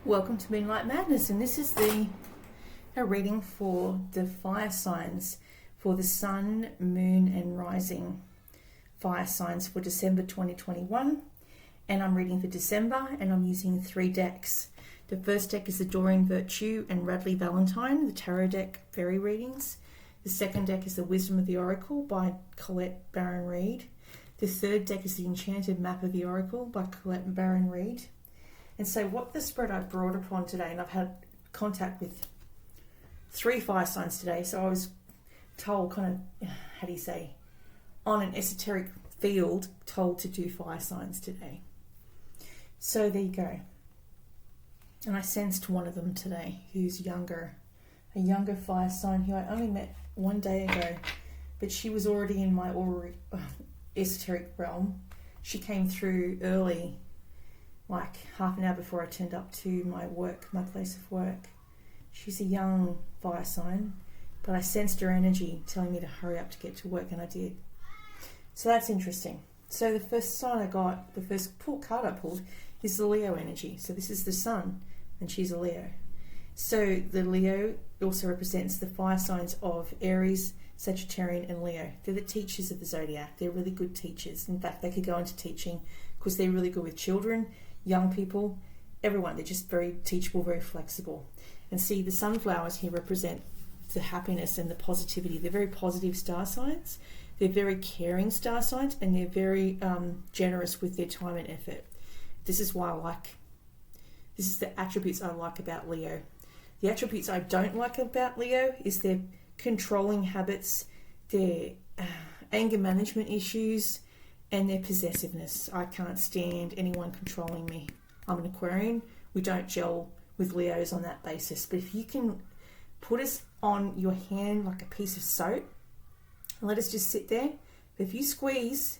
Welcome to Moonlight Madness, and this is a reading for the fire signs for the Sun, Moon and Rising fire signs for December 2021. And I'm reading for December, and I'm using 3 decks. The first deck is the Doreen Virtue and Radleigh Valentine, the Tarot deck fairy readings. The second deck is the Wisdom of the Oracle by Colette-Baron-Reid. The third deck is the Enchanted Map of the Oracle by Colette-Baron-Reid. And so what the spread I brought upon today, and I've had contact with 3 fire signs today, so I was told on an esoteric field, told to do fire signs today. So there you go. And I sensed one of them today who's younger, a younger fire sign who I only met one day ago, but she was already in my esoteric realm. She came through early, like half an hour before I turned up to my place of work. She's a young fire sign, but I sensed her energy telling me to hurry up to get to work, and I did. So that's interesting. So the first sign I got, the first card I pulled, is the Leo energy. So this is the Sun, and she's a Leo. So the Leo also represents the fire signs of Aries, Sagittarian and Leo. They're the teachers of the zodiac. They're really good teachers. In fact, they could go into teaching because they're really good with children, young people, everyone. They're just very teachable, very flexible. And see, the sunflowers here represent the happiness and the positivity. They're very positive star signs. They're very caring star signs, and they're very generous with their time and effort. This is the attributes I like about Leo. The attributes I don't like about Leo is their controlling habits, their anger management issues, and their possessiveness. I can't stand anyone controlling me. I'm an Aquarian. We don't gel with Leos on that basis. But if you can put us on your hand like a piece of soap and let us just sit there, but if you squeeze,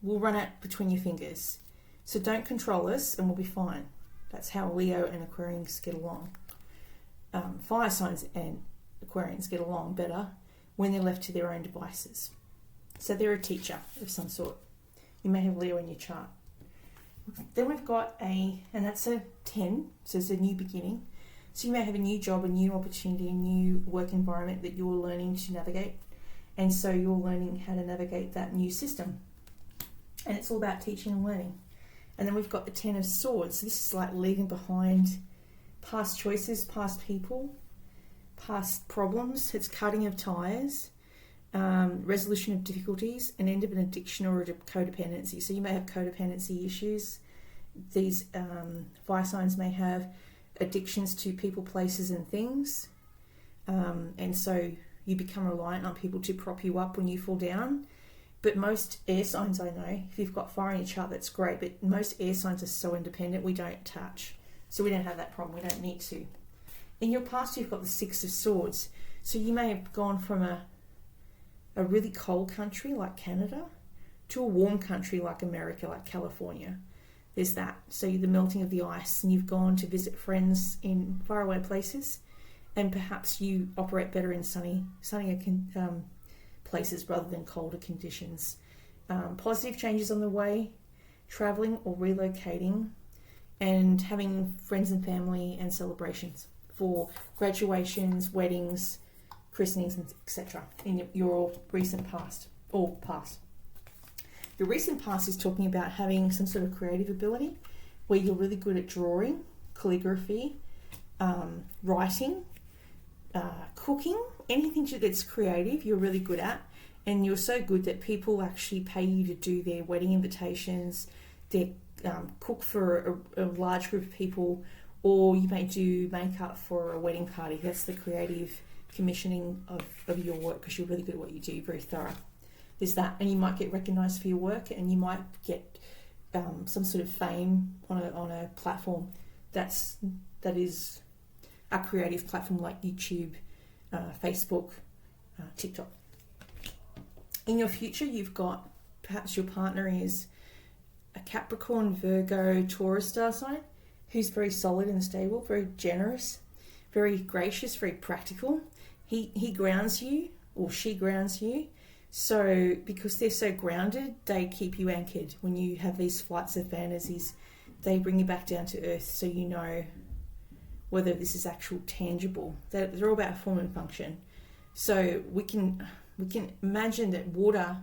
we'll run out between your fingers. So don't control us and we'll be fine. That's how Leo and Aquarians get along. Fire signs and Aquarians get along better when they're left to their own devices. So they're a teacher of some sort. You may have Leo in your chart. Then we've got and that's a 10, so it's a new beginning. So you may have a new job, a new opportunity, a new work environment that you're learning to navigate. And so you're learning how to navigate that new system. And it's all about teaching and learning. And then we've got the 10 of Swords. So this is like leaving behind past choices, past people, past problems. It's cutting of ties, resolution of difficulties, an end of an addiction or a codependency. So you may have codependency issues. These fire signs may have addictions to people, places and things. And so you become reliant on people to prop you up when you fall down. But most air signs I know, if you've got fire in your chart, that's great. But most air signs are so independent, we don't touch. So we don't have that problem. We don't need to. In your past, you've got the 6 of Swords. So you may have gone from a really cold country like Canada to a warm country like America, like California. There's that. So the melting of the ice, and you've gone to visit friends in faraway places, and perhaps you operate better in sunnier places rather than colder conditions. Positive changes on the way, traveling or relocating, and having friends and family and celebrations for graduations, weddings, christenings, etc. in your recent past or past. The recent past is talking about having some sort of creative ability where you're really good at drawing, calligraphy, writing, cooking, anything that's creative you're really good at, and you're so good that people actually pay you to do their wedding invitations, they cook for a large group of people, or you may do makeup for a wedding party. That's the creative commissioning of your work, because you're really good at what you do, you're very thorough. There's that, and you might get recognised for your work, and you might get some sort of fame on a platform that is a creative platform like YouTube, Facebook, TikTok. In your future, you've got perhaps your partner is a Capricorn, Virgo, Taurus star sign who's very solid and stable, very generous, very gracious, very practical. He grounds you, or she grounds you. So because they're so grounded, they keep you anchored. When you have these flights of fantasies, they bring you back down to earth, so you know whether this is actual tangible. They're all about form and function. So we can imagine that water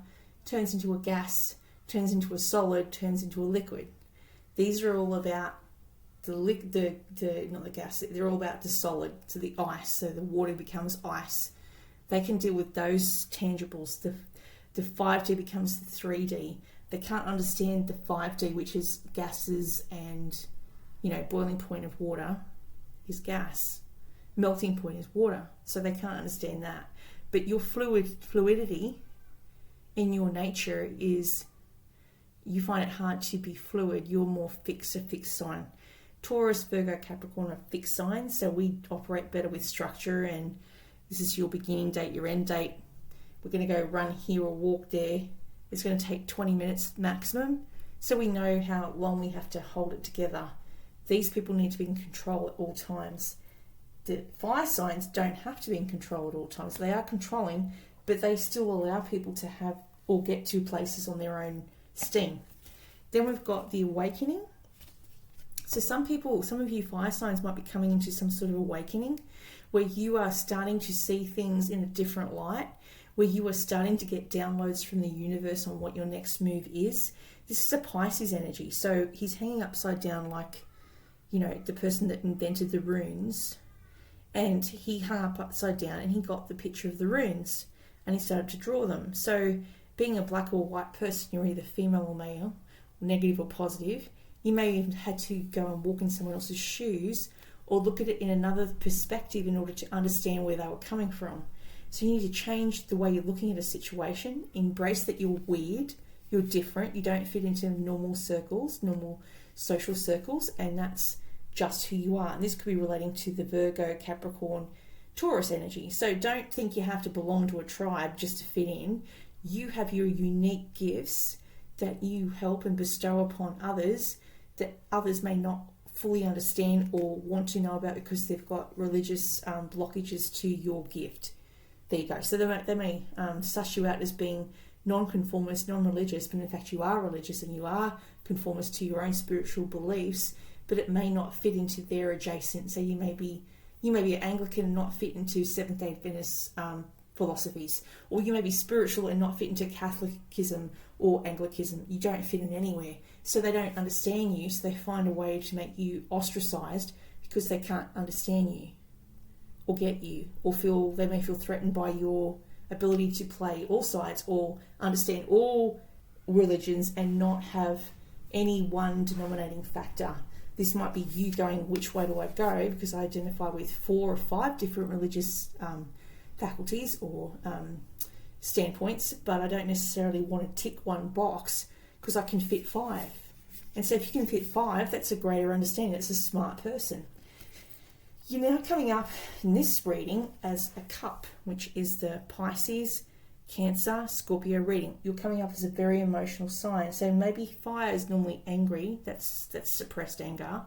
turns into a gas, turns into a solid, turns into a liquid. These are all about not the gas. They're all about the solid, so the ice. So the water becomes ice. They can deal with those tangibles. The 5D becomes the 3D. They can't understand the 5D, which is gases and, boiling point of water is gas. Melting point is water. So they can't understand that. But your fluidity in your nature is, you find it hard to be fluid. You're more a fixed sign. Taurus, Virgo, Capricorn are fixed signs, so we operate better with structure, and this is your beginning date, your end date. We're going to go run here or walk there. It's going to take 20 minutes maximum, so we know how long we have to hold it together. These people need to be in control at all times. The fire signs don't have to be in control at all times. They are controlling, but they still allow people to have or get to places on their own steam. Then we've got the awakening. So some of you fire signs might be coming into some sort of awakening where you are starting to see things in a different light, where you are starting to get downloads from the universe on what your next move is. This is a Pisces energy. So he's hanging upside down like, the person that invented the runes. And he hung up upside down and he got the picture of the runes and he started to draw them. So being a black or white person, you're either female or male, negative or positive. You may even had to go and walk in someone else's shoes or look at it in another perspective in order to understand where they were coming from. So you need to change the way you're looking at a situation, embrace that you're weird, you're different, you don't fit into normal circles, normal social circles, and that's just who you are. And this could be relating to the Virgo, Capricorn, Taurus energy. So don't think you have to belong to a tribe just to fit in. You have your unique gifts that you help and bestow upon others that others may not fully understand or want to know about because they've got religious blockages to your gift. There you go. So they may suss you out as being non-conformist, non-religious, but in fact you are religious and you are conformist to your own spiritual beliefs, but it may not fit into their adjacent. So you may be an Anglican and not fit into Seventh-day Adventist philosophies, or you may be spiritual and not fit into Catholicism or Anglicanism. You don't fit in anywhere. So they don't understand you, so they find a way to make you ostracized because they can't understand you or get you, or they may feel threatened by your ability to play all sides or understand all religions and not have any one denominating factor. This might be you going, which way do I go? Because I identify with 4 or 5 different religious faculties or standpoints, but I don't necessarily want to tick one box because I can fit 5. And so if you can fit 5, that's a greater understanding. That's a smart person. You're now coming up in this reading as a cup, which is the Pisces, Cancer, Scorpio reading. You're coming up as a very emotional sign. So maybe fire is normally angry. That's suppressed anger.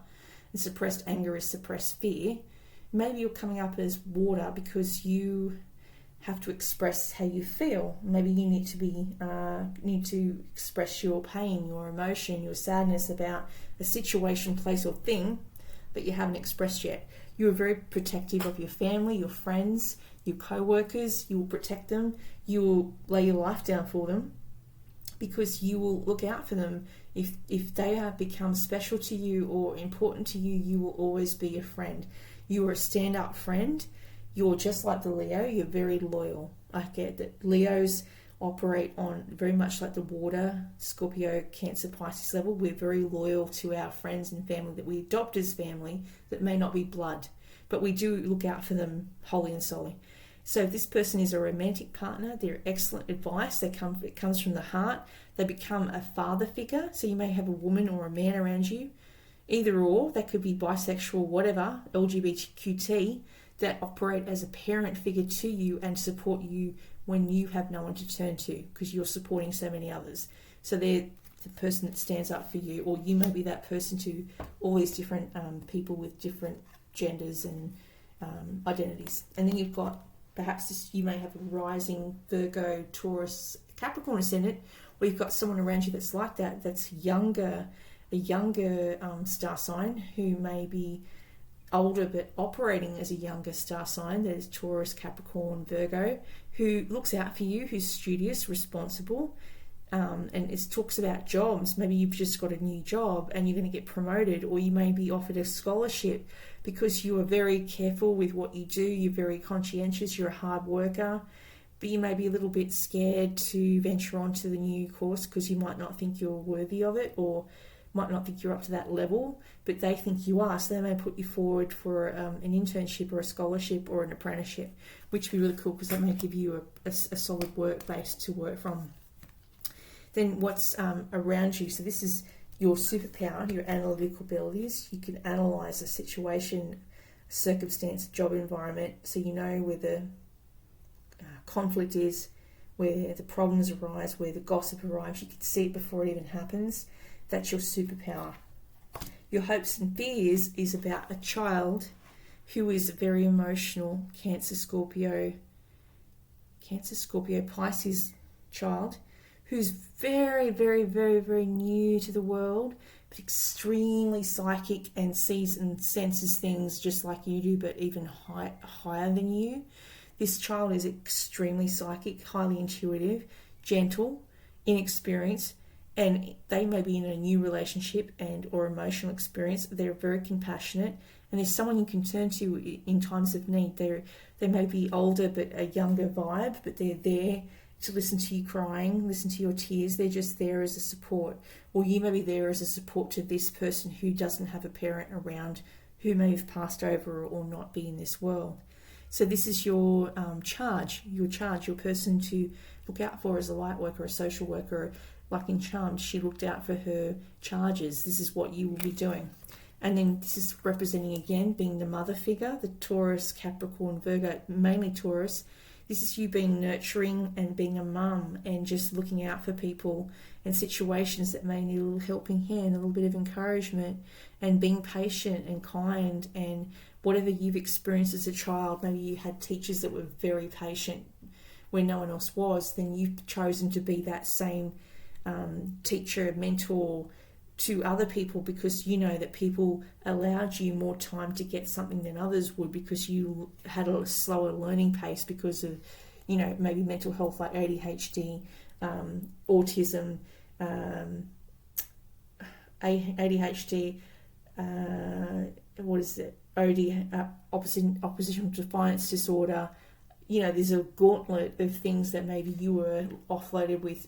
And suppressed anger is suppressed fear. Maybe you're coming up as water because you have to express how you feel. Maybe you need to express your pain, your emotion, your sadness about a situation, place or thing that you haven't expressed yet. You're very protective of your family, your friends, your co-workers. You will protect them. You will lay your life down for them because you will look out for them. If they have become special to you or important to you, you will always be a friend. You are a stand-up friend. You're just like the Leo. You're very loyal. I get that Leos operate on very much like the water, Scorpio, Cancer, Pisces level. We're very loyal to our friends and family that we adopt as family that may not be blood, but we do look out for them wholly and solely. So if this person is a romantic partner, they're excellent advice. It comes from the heart. They become a father figure. So you may have a woman or a man around you, either or. That could be bisexual, whatever, LGBTQT, that operate as a parent figure to you and support you when you have no one to turn to because you're supporting so many others. So they're the person that stands up for you, or you may be that person to all these different people with different genders and identities. And then you've got you may have a rising Virgo, Taurus, Capricorn ascendant, where you've got someone around you that's like that, that's a younger star sign who may be older but operating as a younger star sign, there's Taurus, Capricorn, Virgo, who looks out for you, who's studious, responsible, and it talks about jobs. Maybe you've just got a new job and you're going to get promoted, or you may be offered a scholarship because you are very careful with what you do, you're very conscientious, you're a hard worker, but you may be a little bit scared to venture onto the new course because you might not think you're worthy of it, or might not think you're up to that level, but they think you are, so they may put you forward for an internship or a scholarship or an apprenticeship, which would be really cool because that may give you a solid work base to work from. Then what's around you, so this is your superpower, your analytical abilities. You can analyse a situation, a circumstance, job environment, so you know where the conflict is, where the problems arise, where the gossip arrives. You can see it before it even happens. That's your superpower. Your hopes and fears is about a child who is very emotional, Cancer, Scorpio, Pisces child, who's very, very, very, very new to the world, but extremely psychic and sees and senses things just like you do, but even higher than you. This child is extremely psychic, highly intuitive, gentle, inexperienced, and they may be in a new relationship and or emotional experience. They're very compassionate, and there's someone you can turn to in times of need. They may be older but a younger vibe, but they're there to listen to you crying, listen to your tears. They're just there as a support, or you may be there as a support to this person who doesn't have a parent around, who may have passed over or not be in this world. So this is your charge, your person to look out for as a light worker, a social worker. Like in Charmed, she looked out for her charges. This is what you will be doing. And then this is representing, again, being the mother figure, the Taurus, Capricorn, Virgo, mainly Taurus. This is you being nurturing and being a mum and just looking out for people and situations that may need a little helping hand, a little bit of encouragement, and being patient and kind. And whatever you've experienced as a child, maybe you had teachers that were very patient when no one else was, then you've chosen to be that same teacher, mentor to other people, because you know that people allowed you more time to get something than others would, because you had a slower learning pace because of, you know, maybe mental health like ADHD, autism, ADHD, oppositional defiance disorder. You know, there's a gauntlet of things that maybe you were offloaded with.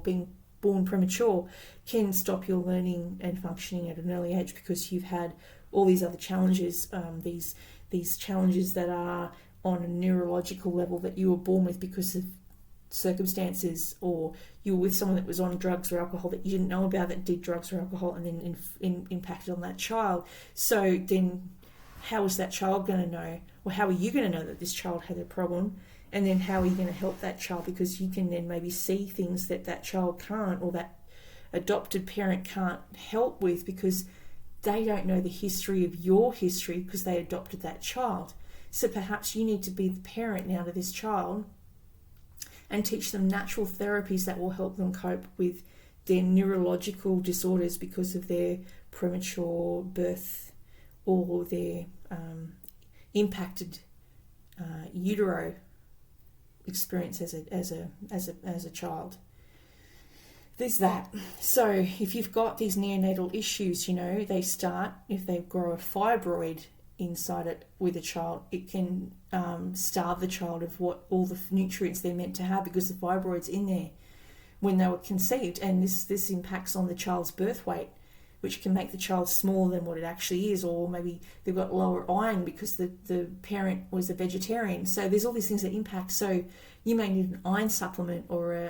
Being born premature can stop your learning and functioning at an early age, because you've had all these other challenges, these challenges that are on a neurological level that you were born with because of circumstances, or you were with someone that was on drugs or alcohol that you didn't know about that did drugs or alcohol, and then impacted on that child. So then how is that child going to know, or how are you going to know that this child had a problem? And then how are you going to help that child? Because you can then maybe see things that that child can't, or that adopted parent can't help with, because they don't know the history of your history because they adopted that child. So perhaps you need to be the parent now to this child and teach them natural therapies that will help them cope with their neurological disorders because of their premature birth or their impacted utero experience as a child. There's that. So if you've got these neonatal issues, you know, they start, if they grow a fibroid inside it with a child, it can starve the child of what all the nutrients they're meant to have, because the fibroid's in there when they were conceived, and this impacts on the child's birth weight, which can make the child smaller than what it actually is, or maybe they've got lower iron because the parent was a vegetarian. So there's all these things that impact. So you may need an iron supplement, or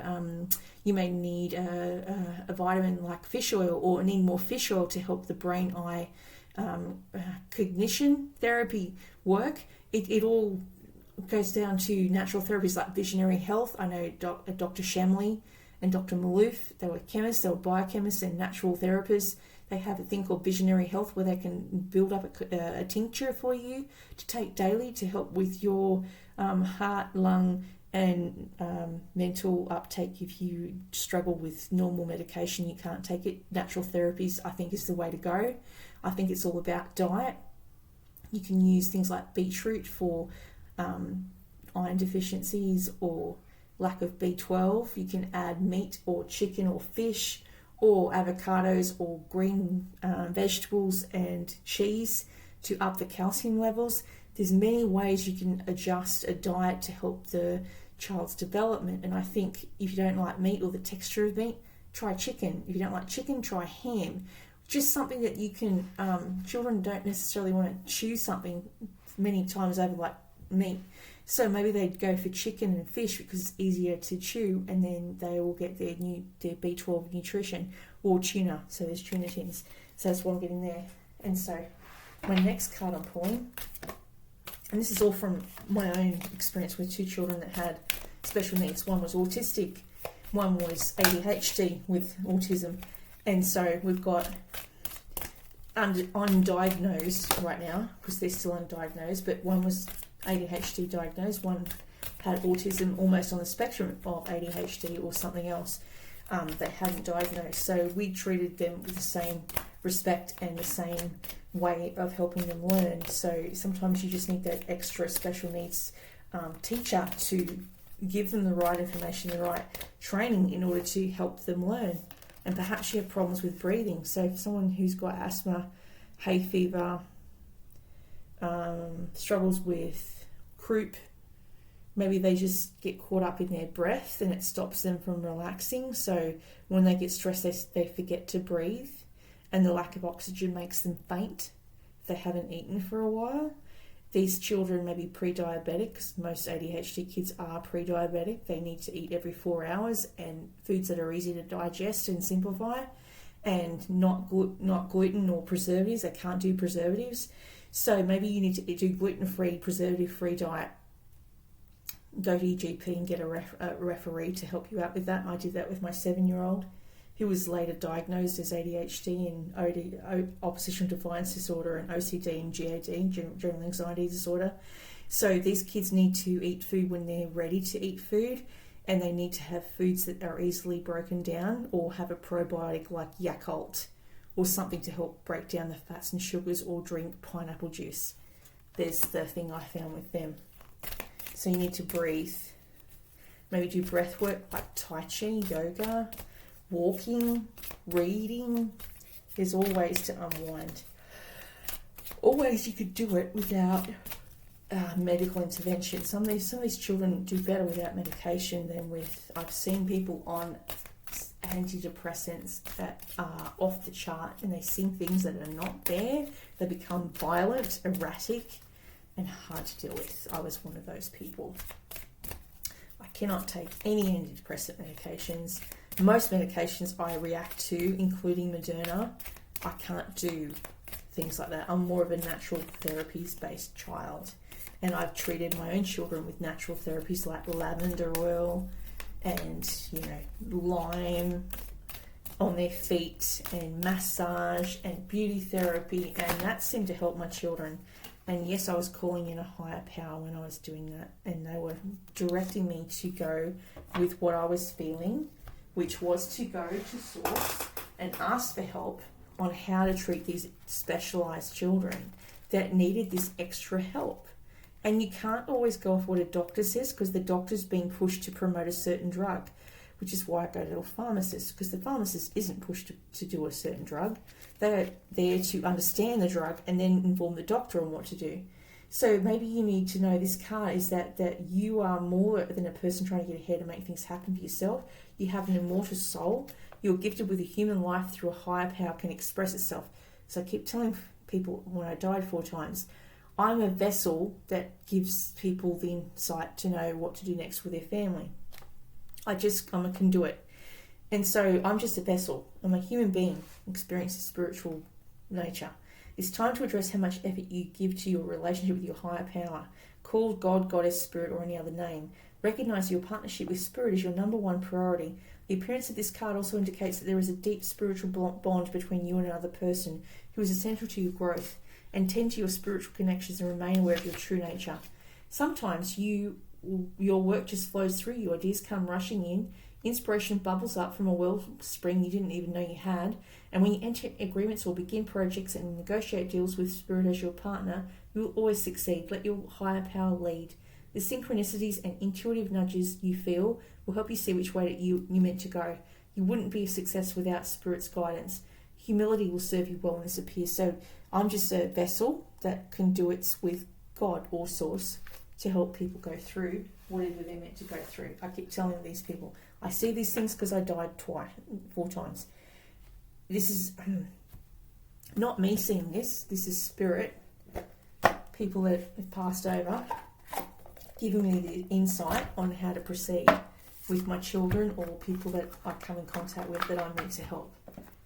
you may need a vitamin like fish oil, or need more fish oil to help the brain-eye cognition therapy work. It all goes down to natural therapies like Visionary Health. I know Dr. Shamley and Dr. Malouf, they were chemists, they were biochemists and natural therapists. They have a thing called Visionary Health, where they can build up a tincture for you to take daily to help with your heart, lung, and mental uptake. If you struggle with normal medication, you can't take it. Natural therapies, I think, is the way to go. I think it's all about diet. You can use things like beetroot for iron deficiencies or lack of B12. You can add meat or chicken or fish or avocados or green vegetables and cheese to up the calcium levels. There's many ways you can adjust a diet to help the child's development. And I think if you don't like meat or the texture of meat, try chicken. If you don't like chicken, try ham. Just something that you can, children don't necessarily want to chew something many times over like meat. So maybe they'd go for chicken and fish because it's easier to chew, and then they will get their B12 nutrition, or tuna. So there's tuna tins. So that's what I'm getting there. And so my next card I'm pulling, and this is all from my own experience with 2 children that had special needs. One was autistic, one was ADHD with autism. And so we've got undiagnosed right now, because they're still undiagnosed, but one was ADHD diagnosed, one had autism almost on the spectrum of ADHD or something else that hadn't diagnosed. So we treated them with the same respect and the same way of helping them learn. So sometimes you just need that extra special needs teacher to give them the right information, the right training in order to help them learn. And perhaps you have problems with breathing. So if someone who's got asthma, hay fever, struggles with croup, maybe they just get caught up in their breath and it stops them from relaxing. So when they get stressed, they forget to breathe, and the lack of oxygen makes them faint if they haven't eaten for a while. These children may be pre-diabetic, because most ADHD kids are pre-diabetic. They need to eat every 4 hours, and foods that are easy to digest and simplify, and not gluten or preservatives. They can't do preservatives. So maybe you need to do gluten-free, preservative-free diet. Go to your GP and get a referee to help you out with that. I did that with my 7-year-old, who was later diagnosed as ADHD and oppositional defiance disorder and OCD and GAD, general anxiety disorder. So these kids need to eat food when they're ready to eat food, and they need to have foods that are easily broken down, or have a probiotic like Yakult or something to help break down the fats and sugars, or drink pineapple juice. There's the thing I found with them. So you need to breathe. Maybe do breath work like Tai Chi, yoga, walking, reading. There's all ways to unwind. Always you could do it without medical intervention. Some of these children do better without medication than with. I've seen people on antidepressants that are off the chart, and they sing things that are not there. They become violent, erratic, and hard to deal with. I was one of those people. I cannot take any antidepressant medications. Most medications I react to, including Moderna. I can't do things like that. I'm more of a natural therapies based child, and I've treated my own children with natural therapies like lavender oil and lime on their feet, and massage and beauty therapy, and that seemed to help my children. And yes, I was calling in a higher power when I was doing that, and they were directing me to go with what I was feeling, which was to go to Source and ask for help on how to treat these specialised children that needed this extra help. And you can't always go off what a doctor says, because the doctor's being pushed to promote a certain drug, which is why I go to a pharmacist, because the pharmacist isn't pushed to do a certain drug. They're there to understand the drug and then inform the doctor on what to do. So maybe you need to know this card is that you are more than a person trying to get ahead and make things happen for yourself. You have an immortal soul. You're gifted with a human life through a higher power, can express itself. So I keep telling people, when I died 4 times, I'm a vessel that gives people the insight to know what to do next with their family. I'm a conduit. And so I'm just a vessel. I'm a human being, experiences spiritual nature. It's time to address how much effort you give to your relationship with your higher power, called God, Goddess, Spirit, or any other name. Recognize your partnership with Spirit as your number one priority. The appearance of this card also indicates that there is a deep spiritual bond between you and another person who is essential to your growth. And tend to your spiritual connections and remain aware of your true nature. Sometimes your work just flows through you. Ideas come rushing in. Inspiration bubbles up from a wellspring you didn't even know you had. And when you enter agreements or begin projects and negotiate deals with Spirit as your partner, you will always succeed. Let your higher power lead. The synchronicities and intuitive nudges you feel will help you see which way that you meant to go. You wouldn't be a success without Spirit's guidance. Humility will serve you well when this appears. So I'm just a vessel that conduits with God or Source to help people go through whatever they're meant to go through. I keep telling these people, I see these things because I died 4 times. This is not me seeing this. This is Spirit, people that have passed over, giving me the insight on how to proceed with my children or people that I come in contact with that I need to help.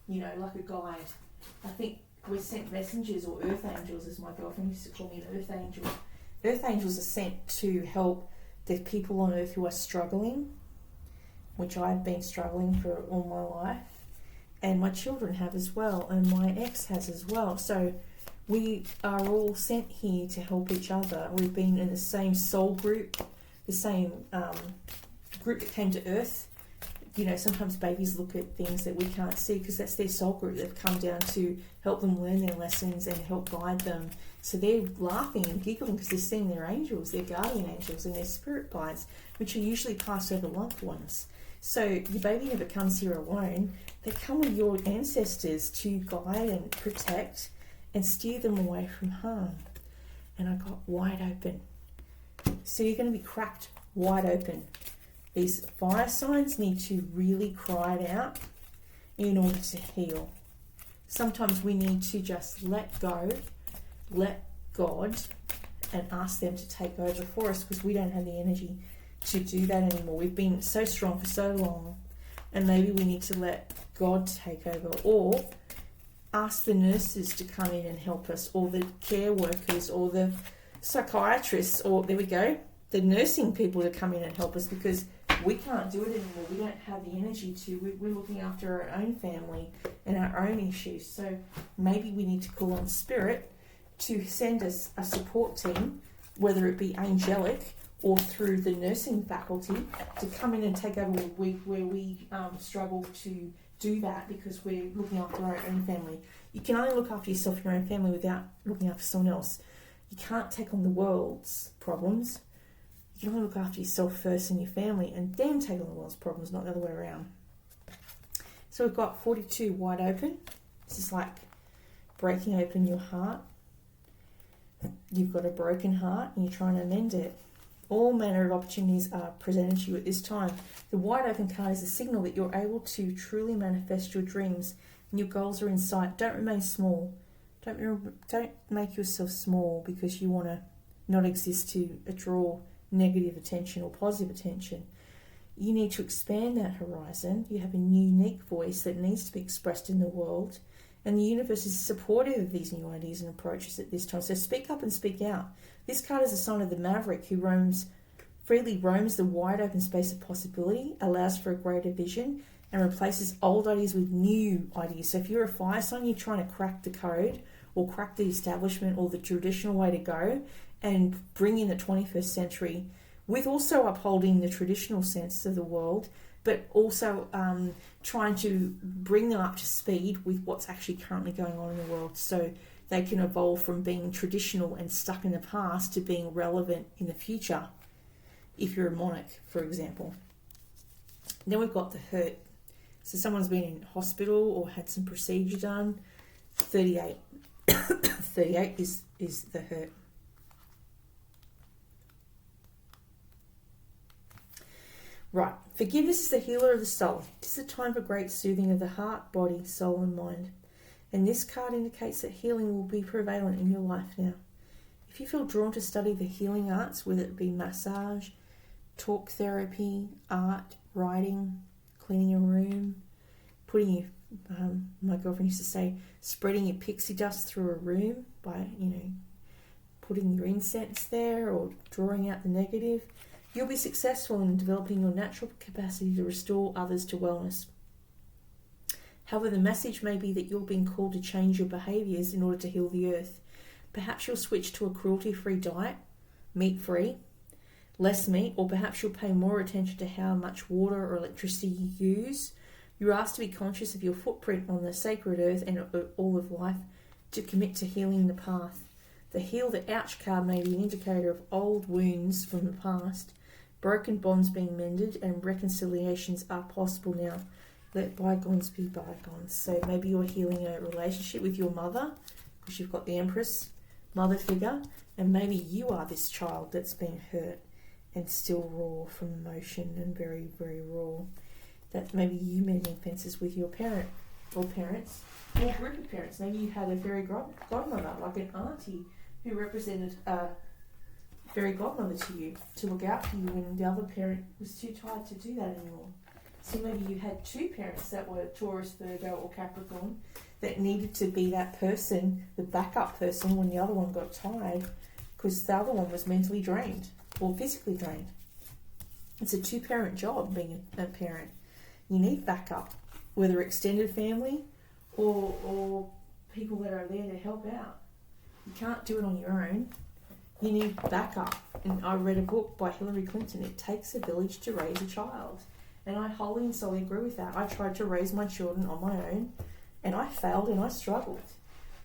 You know, like a guide. I think we're sent messengers or earth angels, as my girlfriend used to call me, an earth angel. Earth angels are sent to help the people on earth who are struggling, which I've been struggling for all my life, and my children have as well, and my ex has as well. So we are all sent here to help each other. We've been in the same soul group, the same group that came to earth. You know, sometimes babies look at things that we can't see because that's their soul group. They've come down to help them learn their lessons and help guide them. So they're laughing and giggling because they're seeing their angels, their guardian angels and their spirit guides, which are usually passed over loved ones. So your baby never comes here alone. They come with your ancestors to guide and protect and steer them away from harm. And I got wide open. So you're going to be cracked wide open. These fire signs need to really cry it out in order to heal. Sometimes we need to just let go, let God, and ask them to take over for us because we don't have the energy to do that anymore. We've been so strong for so long, and maybe we need to let God take over, or ask the nurses to come in and help us, or the care workers, or the psychiatrists, or there we go, the nursing people to come in and help us because we can't do it anymore. We don't have the energy to. We're looking after our own family and our own issues. So maybe we need to call on Spirit to send us a support team, whether it be angelic or through the nursing faculty, to come in and take over where we struggle to do that because we're looking after our own family. You can only look after yourself and your own family without looking after someone else. You can't take on the world's problems. You can only look after yourself first and your family and then take on the world's problems, not the other way around. So we've got 42 wide open. This is like breaking open your heart. You've got a broken heart and you're trying to mend it. All manner of opportunities are presented to you at this time. The wide open card is a signal that you're able to truly manifest your dreams and your goals are in sight. Don't remain small. Don't make yourself small because you want to not exist to draw negative attention or positive attention. You need to expand that horizon. You have a unique voice that needs to be expressed in the world, and the universe is supportive of these new ideas and approaches at this time. So speak up and speak out. This card is a sign of the maverick who freely roams the wide open space of possibility, allows for a greater vision, and replaces old ideas with new ideas. So if you're a fire sign, you're trying to crack the code or crack the establishment or the traditional way to go and bring in the 21st century with also upholding the traditional sense of the world, but also trying to bring them up to speed with what's actually currently going on in the world so they can evolve from being traditional and stuck in the past to being relevant in the future, if you're a monarch, for example. Then we've got the hurt. So someone's been in hospital or had some procedure done. 38. 38 is the hurt. Right, forgiveness is the healer of the soul. It is a time for great soothing of the heart, body, soul and mind. And this card indicates that healing will be prevalent in your life now. If you feel drawn to study the healing arts, whether it be massage, talk therapy, art, writing, cleaning a room, putting your, my girlfriend used to say, spreading your pixie dust through a room by, putting your incense there or drawing out the negative, you'll be successful in developing your natural capacity to restore others to wellness. However, the message may be that you're being called to change your behaviours in order to heal the earth. Perhaps you'll switch to a cruelty-free diet, meat-free, less meat, or perhaps you'll pay more attention to how much water or electricity you use. You're asked to be conscious of your footprint on the sacred earth and all of life, to commit to healing the path. The Heal the Ouch card may be an indicator of old wounds from the past, broken bonds being mended, and reconciliations are possible now. Let bygones be bygones. So maybe you're healing a relationship with your mother, because you've got the Empress mother figure, and maybe you are this child that's been hurt and still raw from emotion and very, very raw. That maybe you mending fences with your parent or parents, or a group of parents. Maybe you had a fairy godmother, like an auntie, who represented a fairy godmother to you, to look out for you when the other parent was too tired to do that anymore. So maybe you had two parents that were Taurus, Virgo or Capricorn, that needed to be that person, the backup person, when the other one got tired, because the other one was mentally drained or physically drained. It's a two-parent job, being a parent. You need backup, whether extended family or people that are there to help out. You can't do it on your own. You need backup. And I read a book by Hillary Clinton, It Takes a Village to Raise a Child. And I wholly and solely agree with that. I tried to raise my children on my own, and I failed and I struggled.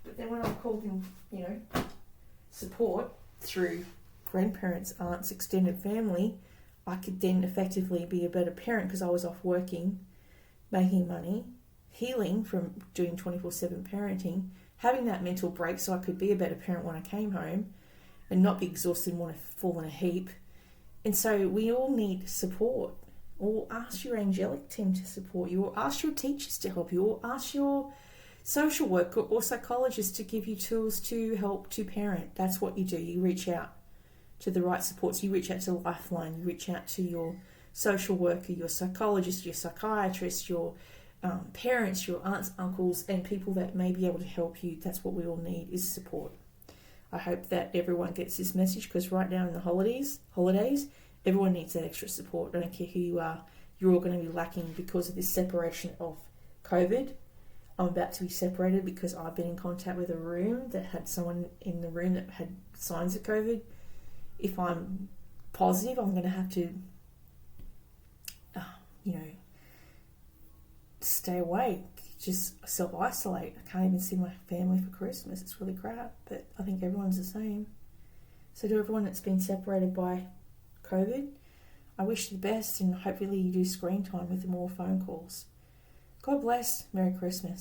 But then when I called in, support through grandparents, aunts, extended family, I could then effectively be a better parent, because I was off working, making money, healing from doing 24/7 parenting, having that mental break so I could be a better parent when I came home and not be exhausted and want to fall in a heap. And so we all need support. Or ask your angelic team to support you, or ask your teachers to help you, or ask your social worker or psychologist to give you tools to help to parent. That's what you do. You reach out to the right supports. You reach out to Lifeline. You reach out to your social worker, your psychologist, your psychiatrist, your parents, your aunts, uncles, and people that may be able to help you. That's what we all need, is support. I hope that everyone gets this message, because right now in the holidays, everyone needs that extra support. I don't care who you are. You're all going to be lacking because of this separation of COVID. I'm about to be separated because I've been in contact with a room that had someone in the room that had signs of COVID. If I'm positive, I'm going to have to, stay away. Just self-isolate. I can't even see my family for Christmas. It's really crap, but I think everyone's the same. So to everyone that's been separated by COVID, I wish you the best, and hopefully you do screen time with more phone calls. God bless. Merry Christmas.